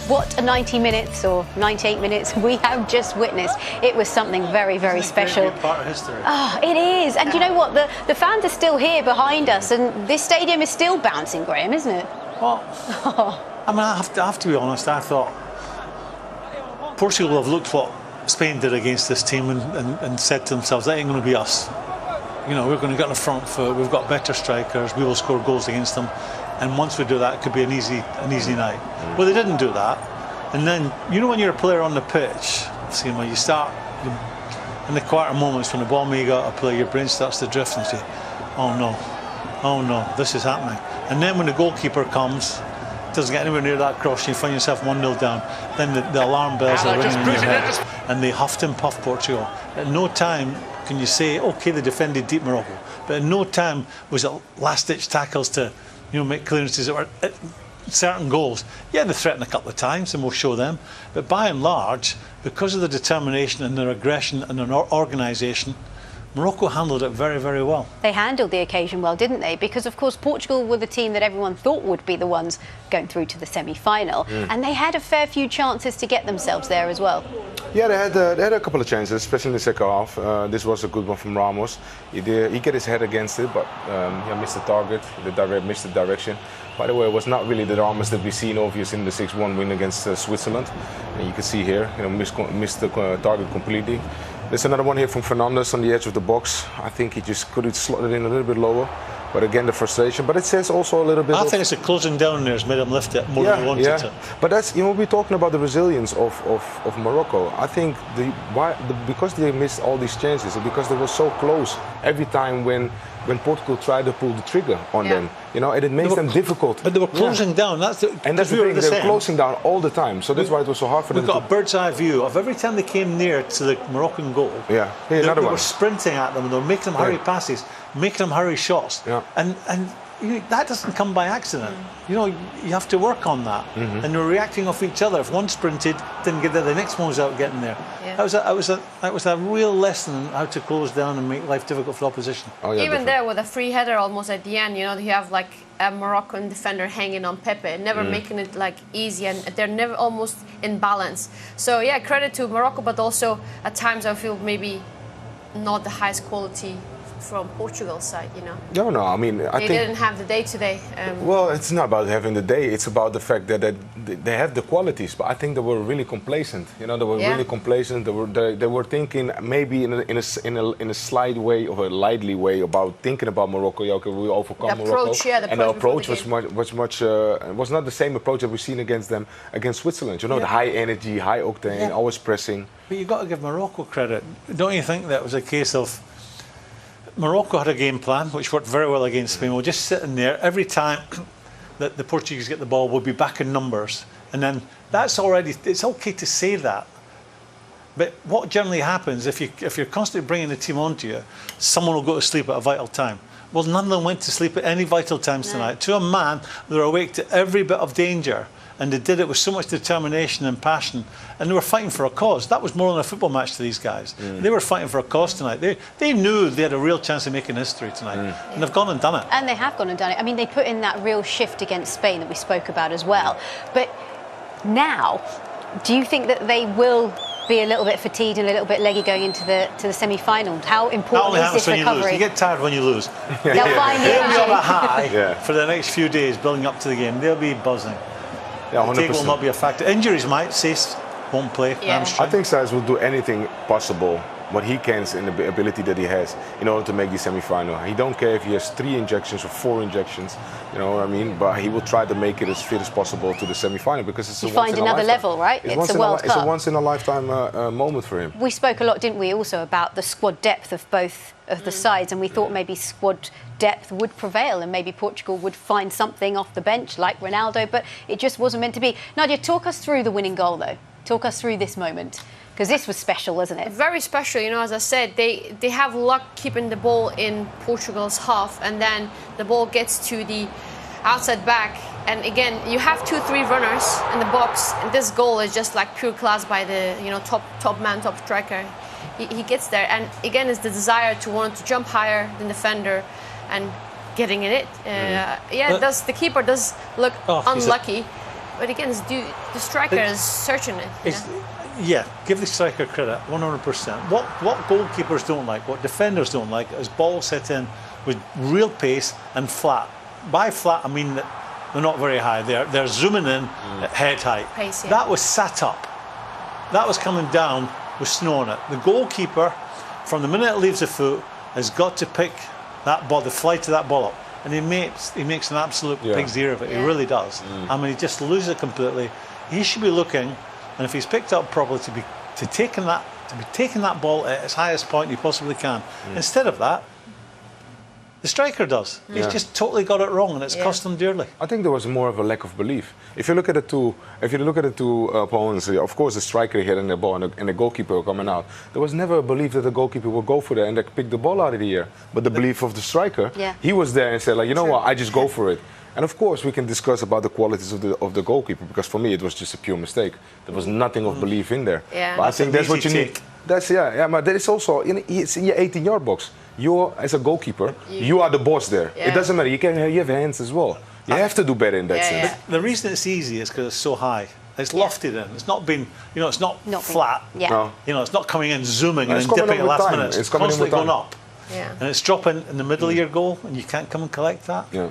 what a 90 minutes or 98 minutes we have just witnessed. It was something very, very special. Part of history. Oh, it is. And you know what? The fans are still here behind us, and this stadium is still bouncing, Graham, isn't it? Well, I mean, I have to be honest. I thought Portugal have looked what Spain did against this team and said to themselves, that ain't going to be us. You know, we're going to get on the front foot. We've got better strikers. We will score goals against them. And once we do that, it could be an easy night. Well, they didn't do that. And then, you know, when you're a player on the pitch, see, when you start in the quarter moments when the ball may go out of play, your brain starts to drift and say, oh no, this is happening. And then when the goalkeeper comes, doesn't get anywhere near that cross, you find yourself 1-0 down, then the alarm bells are ringing in your head. And they huffed and puffed Portugal. At no time can you say, okay, they defended deep Morocco, but at no time was it last-ditch tackles to, you know, make clearances that were certain goals. Yeah, they threatened a couple of times, and we'll show them. But by and large, because of the determination and their aggression and their organisation, Morocco handled it very, very well. They handled the occasion well, didn't they? Because, of course, Portugal were the team that everyone thought would be the ones going through to the semi-final. And they had a fair few chances to get themselves there as well. Yeah, they had a couple of chances, especially in the second half. This was a good one from Ramos. He get his head against it, but he missed the target, missed the direction. By the way, it was not really the Ramos that we've seen, obviously, in the 6-1 win against Switzerland. And you can see here, you know, missed the target completely. There's another one here from Fernandes on the edge of the box. I think he just could have slotted in a little bit lower. But again, the frustration. But it says also a little bit. I think it's the closing down there has made him lift it more than he wanted to. But that's, you know, we're talking about the resilience of Morocco. I think because they missed all these chances, and because they were so close every time when Portugal tried to pull the trigger on them, you know, and it makes them difficult. But they were closing down. That's the thing. They were closing down all the time. So that's why it was so hard for them. We've got a bird's eye view of every time they came near to the Moroccan goal. Yeah, they were sprinting at them, and they were making them hurry passes, making them hurry shots. Yeah. And you know, that doesn't come by accident. You know, you have to work on that. And they're reacting off each other. If one sprinted, didn't get there, the next one was out getting there. Yeah. That was a real lesson in how to close down and make life difficult for the opposition. Oh, yeah, even there with a free header almost at the end, you know, you have like a Moroccan defender hanging on Pepe, never making it like easy, and they're never almost in balance. So yeah, credit to Morocco, but also at times I feel maybe not the highest quality from Portugal's side, you know. No, I mean, I think they didn't have the day today. Well, it's not about having the day. It's about the fact that they have the qualities. But I think they were really complacent. You know, they were really complacent. They were thinking maybe in a slight way or a lightly way about thinking about Morocco. Yeah, okay, we overcome Morocco. And the approach was was not the same approach that we've seen against them against Switzerland. You know, the high energy, high octane, always pressing. But you've got to give Morocco credit. Don't you think that was a case of Morocco had a game plan which worked very well against Spain. We're just sitting there every time that the Portuguese get the ball, we'll be back in numbers, and then that's already, it's okay to say that. But what generally happens if you're constantly bringing the team onto you, someone will go to sleep at a vital time. Well, none of them went to sleep at any vital times tonight. To a man, they're awake to every bit of danger. And they did it with so much determination and passion, and they were fighting for a cause. That was more than a football match to these guys. They were fighting for a cause tonight. They knew they had a real chance of making history tonight, and they've gone and done it. And they have gone and done it. I mean, they put in that real shift against Spain that we spoke about as well. But now, do you think that they will be a little bit fatigued and a little bit leggy going into the semi-final? How important is this recovery? You get tired when you lose. They'll find the energy. They'll be on a high for the next few days building up to the game. They'll be buzzing. Yeah, 100%. Fatigue will not be a factor. Injuries might. Sace won't play. I think Sace will do anything possible, what he can in the ability that he has, in order to make the semi-final. He don't care if he has 3 injections or 4 injections, you know what I mean? But he will try to make it as fit as possible to the semi-final, because it's you find another level, right? It's a World Cup. It's a once-in-a-lifetime moment for him. We spoke a lot, didn't we, also about the squad depth of both of the sides, and we thought maybe squad depth would prevail and maybe Portugal would find something off the bench like Ronaldo, but it just wasn't meant to be. Nadia, talk us through the winning goal, though. Talk us through this moment, because this was special, wasn't it? Very special. You know, as I said, they have luck keeping the ball in Portugal's half, and then the ball gets to the outside back, and again you have 2-3 runners in the box, and this goal is just like pure class by the top man, top striker. He gets there, and again it's the desire to want to jump higher than defender and getting in it. The keeper does look unlucky. But again, the striker is searching it. Yeah, give the striker credit, 100%. What goalkeepers don't like, what defenders don't like, is balls hit in with real pace and flat. By flat, I mean that they're not very high. They're zooming in at head height. Pace, yeah. That was sat up. That was coming down with snow on it. The goalkeeper, from the minute it leaves the foot, has got to pick that ball, the flight of that ball up. And he makes an absolute pig's ear of it. Yeah. He really does. I mean, he just loses it completely. He should be looking, and if he's picked up properly, to be taking that ball at its highest point he possibly can. Instead of that, the striker does. He's just totally got it wrong, and it's cost him dearly. I think there was more of a lack of belief. If you look at the two opponents, of course the striker hitting the ball and the goalkeeper coming out. There was never a belief that the goalkeeper would go for that and they pick the ball out of the air. But the belief of the striker, he was there and said, like, you know what, I just go for it. And of course we can discuss about the qualities of the goalkeeper, because for me it was just a pure mistake. There was nothing of belief in there. Yeah. But I think that's what you need. That's but that is also it's in your 18-yard box. You're, as a goalkeeper, you are the boss there. Yeah. It doesn't matter. You have hands as well. You have to do better in that sense. The reason it's easy is because it's so high. It's lofted in. It's not been, it's not flat. No. It's not coming in zooming and It's then coming dipping in at with last time. minute. It's coming in constantly with time. going up. Yeah. And it's dropping in the middle of your goal, and you can't come and collect that. Yeah.